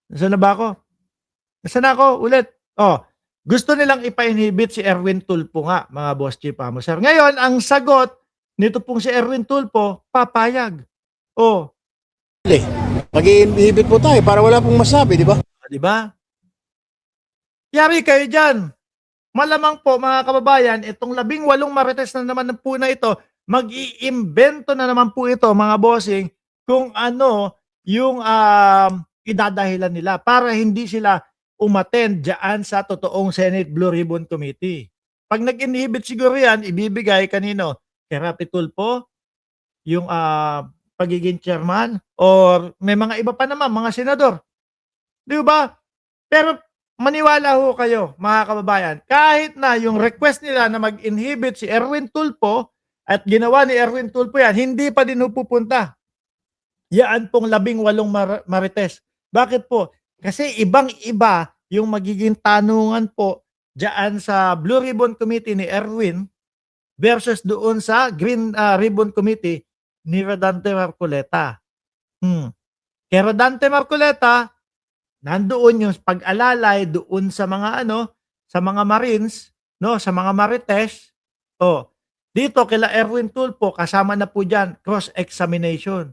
Nasaan na ba ako? Nasaan na ako ulit? Oh, gusto nilang ipa-inhibit si Erwin Tulfo nga, mga boss chief amo sir. Ngayon, ang sagot nito pong si Erwin Tulfo, papayag. Oh, Mag-i-inhibit po tayo para wala pong masabi, di ba? di ba? Yari kayo dyan. Malamang po mga kababayan, itong 18 marites na naman po na ito, mag-iimbento na naman po ito mga bossing kung ano yung idadahilan nila para hindi sila umattend dyan sa totoong Senate Blue Ribbon Committee. Pag nag-inhibit siguro yan, ibibigay kanino? Kay Rapi Tulfo, yung pagiging chairman, or may mga iba pa naman, mga senador. Di ba? Pero maniwala ho kayo, mga kababayan, kahit na yung request nila na mag-inhibit si Erwin Tulfo at ginawa ni Erwin Tulfo yan, hindi pa din ho pupunta. Yan pong 18 marites. Bakit po? Kasi ibang-iba yung magiging tanungan po dyan sa Blue Ribbon Committee ni Erwin versus doon sa Green Ribbon Committee ni Rodante Marcoleta. Kay Rodante Marcoleta, nandoon yung pag-alalay doon sa mga sa mga Marines, no, sa mga Marites. Oh, dito kila Erwin Tulfo kasama na po diyan cross-examination.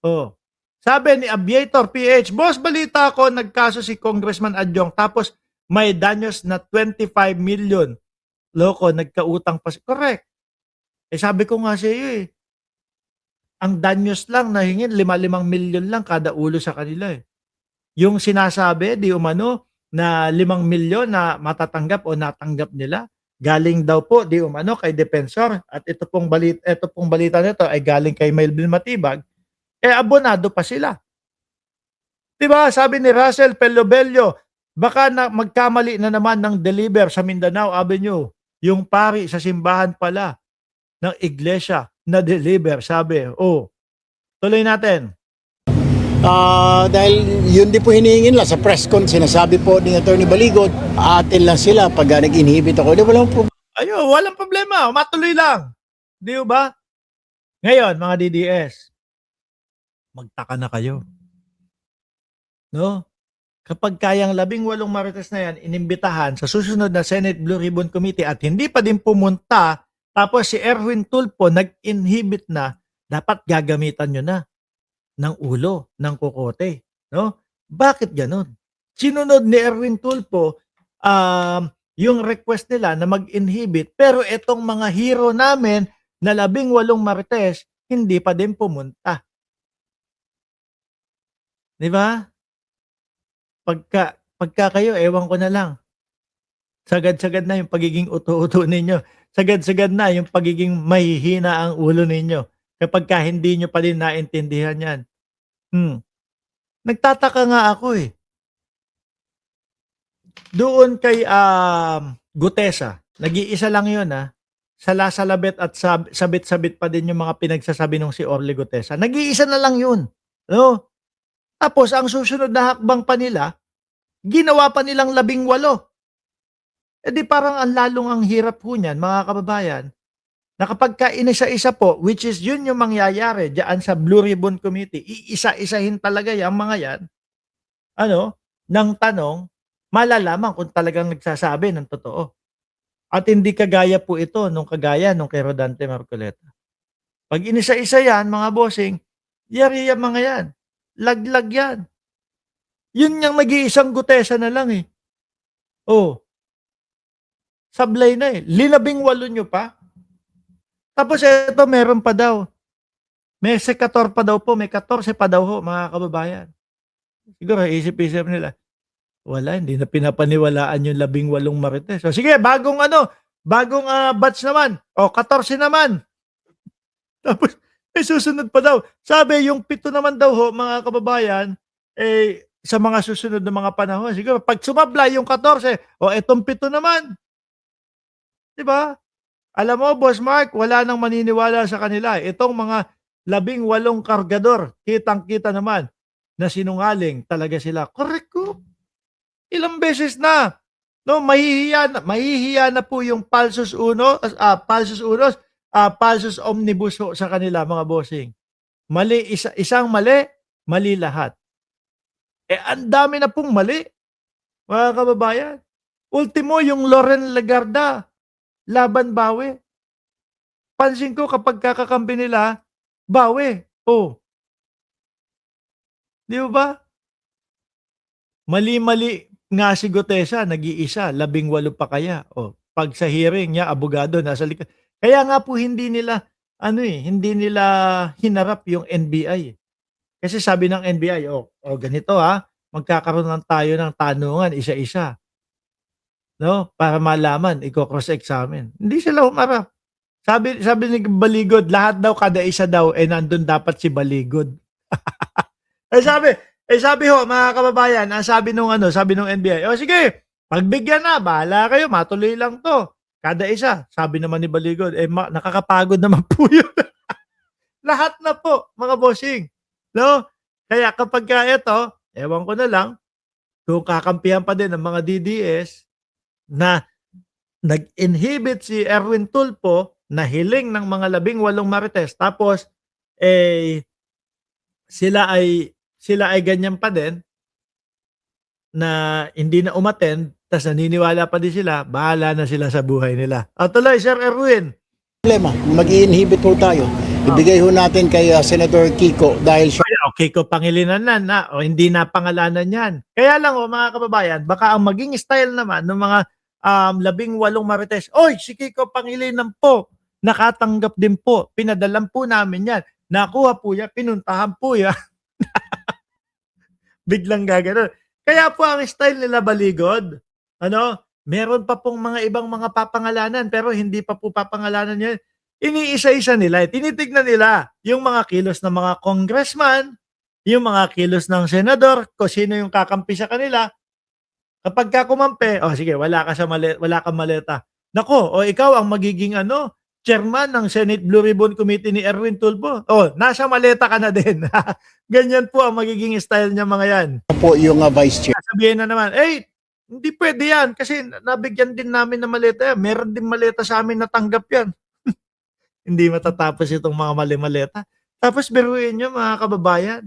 Oh. Sabi ni Aviator PH, boss, balita ko nagkaso si Congressman Adjong tapos may danyos na 25 million. Loko, nagkautang pa. Correct. Eh sabi ko nga sa iyo ang danyos lang na hingin 5 million lang kada ulo sa kanila eh. Yung sinasabi di umano na 5 milyon na matatanggap o natanggap nila galing daw po di umano kay Defensor at ito pong balita nito ay galing kay Melvin Matibag, abonado pa sila. 'Di ba? Sabi ni Russell Pelobello, baka na magkamali na naman ng deliver sa Mindanao Avenue. Yung pari sa simbahan pala ng iglesia na deliver, sabi. Oh, tuloy natin. Dahil yun din po hinihingin lang sa press con, sinasabi po ni Attorney Baligod, aatin lang sila pag nag-inhibit ako. Di ba lang po? Ayun, walang problema. Matuloy lang. Di ba? Ngayon, mga DDS, magtaka na kayo. No? Kapag kayang 18 marites na yan, inimbitahan sa susunod na Senate Blue Ribbon Committee at hindi pa din pumunta, tapos si Erwin Tulfo nag-inhibit na, dapat gagamitan nyo na ng ulo, ng kokote. No? Bakit ganun? Sinunod ni Erwin Tulfo yung request nila na mag-inhibit, pero itong mga hero namin na 18 marites, hindi pa din pumunta. Di ba? Pagka kayo, ewan ko na lang. Sagad-sagad na yung pagiging uto-uto ninyo. Sagad-sagad na yung pagiging mahihina ang ulo ninyo. Kapag hindi nyo pa din naintindihan yan. Nagtataka nga ako eh. Doon kay Gutesa, nag-iisa lang yun Salasalabit at sabit-sabit pa din yung mga pinagsasabi nung si Orly Gutesa. Nag-iisa na lang yun. No? Tapos ang susunod na hakbang pa nila, ginawa pa nilang 18. Di parang ang lalong ang hirap po niyan, mga kababayan, na kapag kainisa-isa po, which is yun yung mangyayari diyan sa Blue Ribbon Committee, iisa-isahin talaga yung mga yan, ng tanong, malalaman kung talagang nagsasabi ng totoo. At hindi kagaya po ito kagaya nung kay Rodante Marcoleta. Pag inisa-isa yan, mga bossing, yari yung mga yan. Laglag yan. Yun yung nag-iisang Gutesa na lang eh. Oh. Sablay na eh. 18 nyo pa. Tapos ito meron pa daw. May sekator pa daw po. May 14 pa daw ho, mga kababayan. Siguro isip-isip nila. Wala, hindi na pinapaniwalaan yung 18 marites. So sige, bagong batch naman. O, 14 naman. Tapos, susunod pa daw. Sabi, yung 7 naman daw ho, mga kababayan, sa mga susunod na mga panahon, siguro, pag sumabla yung 14, etong 7 naman. Diba? Alam mo, Boss Mark, wala nang maniniwala sa kanila. Itong mga 18 kargador, kitang-kita naman na sinungaling talaga sila. Correct ko. Ilang beses na. No, mahihiya na po yung Palsus Unos, Palsus Omnibus ho sa kanila, mga bossing. Mali, isang mali, mali lahat. Ang dami na pong mali, mga kababayan. Ultimo yung Loren Legarda, laban bawi. Pansin ko kapag kakampi nila, bawi. Oh, 'di ba? Mali-mali nga si Gutesa, nag-iisa, 18 pa kaya. Oh, 'pag sa hearing niya, abogado nasa likod. Kaya nga po hindi nila hindi nila hinarap yung NBI. Kasi sabi ng NBI, ganito magkakaroon lang tayo ng tanungan isa-isa, 'no, para malaman, iko-cross-examine. Hindi sila humarap. Sabi ni Baligod, lahat daw kada isa daw, nandun dapat si Baligod. Eh sabi, sabi ho mga kababayan, ang sabi nung NBI, sige, pagbigyan na, bahala kayo, matuloy lang 'to. Kada isa, sabi naman ni Baligod, nakakapagod naman po 'yun. Lahat na po, mga bossing, 'no? Kaya kapagka ito, ewan ko na lang kung kakampihan pa din ng mga DDS na nag-inhibit si Erwin Tulfo na hiling ng mga 18 marites tapos, sila ay ganyan pa din na hindi na umattend ta's naniniwala pa din sila, bahala na sila sa buhay nila. Tuloy Sir Erwin. Problema, mag-i-inhibit ho tayo. Ibigay ho natin kay Senator Kiko dahil siya Kiko Pangilinan na hindi na pangalanan yan. Kaya lang mga kababayan, baka ang maging style naman ng mga 18 marites, "Oy, si Kiko Pangilinan po, nakatanggap din po. Pinadalan po namin yan. Nakuha po yan, pinuntahan po yan." Biglang gaganon. Kaya po ang style nila Baligod, meron pa pong mga ibang mga papangalanan pero hindi pa po papangalanan yan. Iniisa-isa nila, tinitignan nila yung mga kilos ng mga congressman, yung mga kilos ng senador, kung sino yung kakampi sa kanila. Kapagka kumampi, sige, wala kang maleta. Naku, ikaw ang magiging chairman ng Senate Blue Ribbon Committee ni Erwin Tulfo. Nasa maleta ka na din. Ganyan po ang magiging style niya mga yan. po yung vice chair. Sabihin na naman, hindi pwede yan kasi nabigyan din namin ng maleta yan. Meron din maleta sa amin natanggap yan. Hindi matatapos itong mga mali-maleta. Tapos biruin nyo mga kababayan,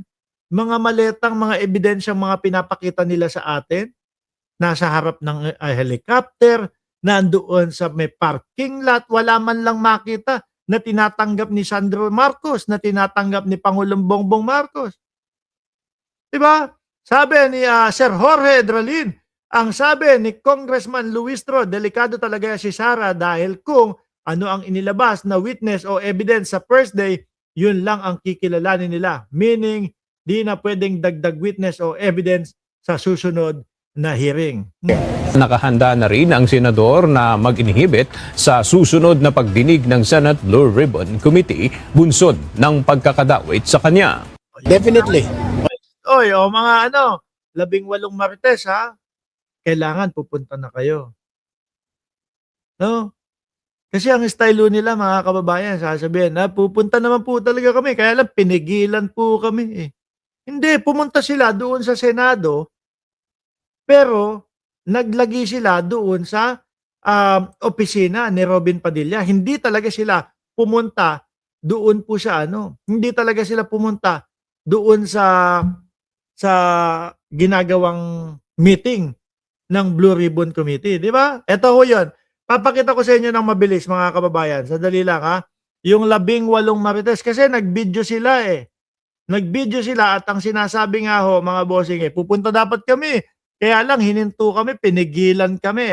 mga maletang, mga ebidensyang mga pinapakita nila sa atin, nasa harap ng helicopter, nandoon sa may parking lot, wala man lang makita na tinatanggap ni Sandro Marcos, na tinatanggap ni Pangulong Bongbong Marcos. Diba? Sabi ni Sir Jorge Dralin, ang sabi ni Congressman Luis Tro, delikado talaga si Sara dahil kung ano ang inilabas na witness o evidence sa first day, yun lang ang kikilalanin nila. Meaning, di na pwedeng dagdag witness o evidence sa susunod na hearing. Nakahanda na rin ang senador na mag-inhibit sa susunod na pagdinig ng Senate Blue Ribbon Committee bunsod ng pagkakadawit sa kanya. Definitely. Mga 18 marites kailangan pupunta na kayo. No? Kasi ang style nila mga kababayan, sasabihin, pupunta naman po talaga kami, kaya lang pinigilan po kami. Hindi, pumunta sila doon sa Senado, pero naglagi sila doon sa opisina ni Robin Padilla. Hindi talaga sila pumunta doon po sa hindi talaga sila pumunta doon sa ginagawang meeting ng Blue Ribbon Committee, di ba? Ito ho 'yon. Papakita ko sa inyo ng mabilis mga kababayan. Sandali lang Yung 18 marites kasi nag-video sila Nag-video sila at ang sinasabi nga ho mga bossing pupunta dapat kami. Kaya lang hininto kami, pinigilan kami.